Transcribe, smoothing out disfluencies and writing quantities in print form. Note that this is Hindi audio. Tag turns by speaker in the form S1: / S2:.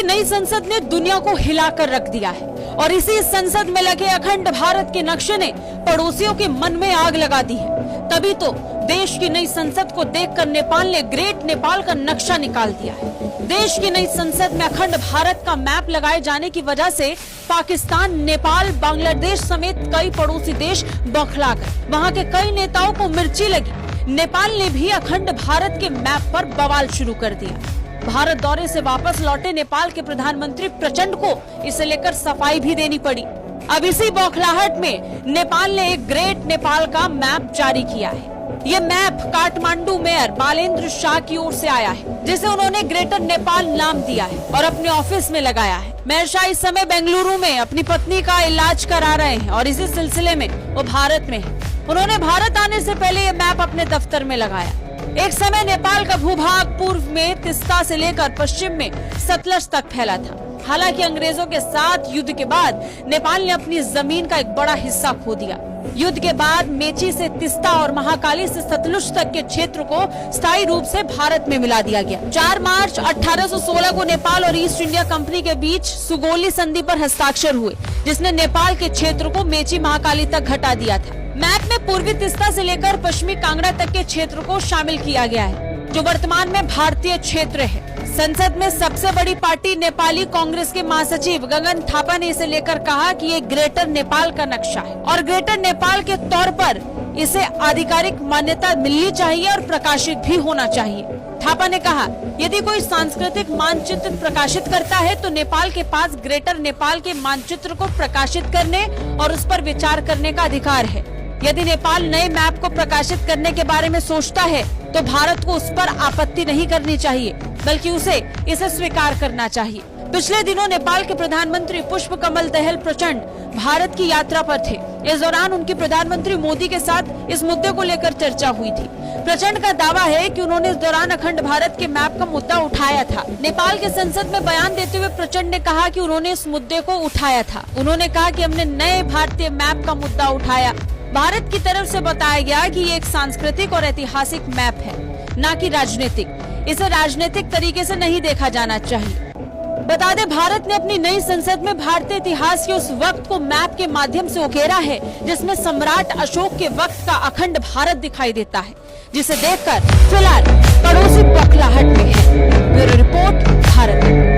S1: की नई संसद ने दुनिया को हिलाकर रख दिया है और इसी संसद में लगे अखंड भारत के नक्शे ने पड़ोसियों के मन में आग लगा दी है। तभी तो देश की नई संसद को देखकर नेपाल ने ग्रेट नेपाल का नक्शा निकाल दिया है। देश की नई संसद में अखंड भारत का मैप लगाए जाने की वजह से पाकिस्तान, नेपाल, बांग्लादेश समेत कई पड़ोसी देश बौखला गए। वहाँ के कई नेताओं को मिर्ची लगी। नेपाल ने भी अखंड भारत के मैप पर बवाल शुरू कर दिया। भारत दौरे से वापस लौटे नेपाल के प्रधानमंत्री प्रचंड को इसे लेकर सफाई भी देनी पड़ी। अब इसी बौखलाहट में नेपाल ने एक ग्रेट नेपाल का मैप जारी किया है। ये मैप काठमांडू मेयर बालेंद्र शाह की ओर से आया है, जिसे उन्होंने ग्रेटर नेपाल नाम दिया है और अपने ऑफिस में लगाया है। मेयर शाह इस समय बेंगलुरु में अपनी पत्नी का इलाज करा रहे हैं और इसी सिलसिले में वो भारत में है। उन्होंने भारत आने से पहले ये मैप अपने दफ्तर में लगाया। एक समय नेपाल का भूभाग पूर्व में तिस्ता से लेकर पश्चिम में सतलज तक फैला था। हालांकि अंग्रेजों के साथ युद्ध के बाद नेपाल ने अपनी जमीन का एक बड़ा हिस्सा खो दिया। युद्ध के बाद मेची से तिस्ता और महाकाली से सतलुज तक के क्षेत्र को स्थायी रूप से भारत में मिला दिया गया। 4 मार्च 1816 को नेपाल और ईस्ट इंडिया कंपनी के बीच सुगौली संधि पर हस्ताक्षर हुए, जिसने नेपाल के क्षेत्र को मेची महाकाली तक घटा दिया था। मैप में पूर्वी तिस्ता से लेकर पश्चिमी कांगड़ा तक के क्षेत्र को शामिल किया गया है, जो वर्तमान में भारतीय क्षेत्र है। संसद में सबसे बड़ी पार्टी नेपाली कांग्रेस के महासचिव गगन थापा ने इसे लेकर कहा कि ये ग्रेटर नेपाल का नक्शा है और ग्रेटर नेपाल के तौर पर इसे आधिकारिक मान्यता मिलनी चाहिए और प्रकाशित भी होना चाहिए। थापा ने कहा, यदि कोई सांस्कृतिक मानचित्र प्रकाशित करता है तो नेपाल के पास ग्रेटर नेपाल के मानचित्र को प्रकाशित करने और उस पर विचार करने का अधिकार है। यदि नेपाल नए मैप को प्रकाशित करने के बारे में सोचता है तो भारत को उस पर आपत्ति नहीं करनी चाहिए, बल्कि उसे इसे स्वीकार करना चाहिए। पिछले दिनों नेपाल के प्रधानमंत्री पुष्प कमल दहल प्रचंड भारत की यात्रा पर थे। इस दौरान उनकी प्रधानमंत्री मोदी के साथ इस मुद्दे को लेकर चर्चा हुई थी। प्रचंड का दावा है कि उन्होंने इस दौरान अखंड भारत के मैप का मुद्दा उठाया था। नेपाल के संसद में बयान देते हुए प्रचंड ने कहा कि उन्होंने इस मुद्दे को उठाया था। उन्होंने कहा कि हमने नए भारतीय मैप का मुद्दा उठाया। भारत की तरफ से बताया गया कि ये एक सांस्कृतिक और ऐतिहासिक मैप है, न कि राजनीतिक। इसे राजनीतिक तरीके से नहीं देखा जाना चाहिए। बता दें, भारत ने अपनी नई संसद में भारतीय इतिहास के उस वक्त को मैप के माध्यम से उकेरा है जिसमें सम्राट अशोक के वक्त का अखंड भारत दिखाई देता है, जिसे देखकर फिलहाल पड़ोसी बौखलाहट में है। Bureau report, Bharat.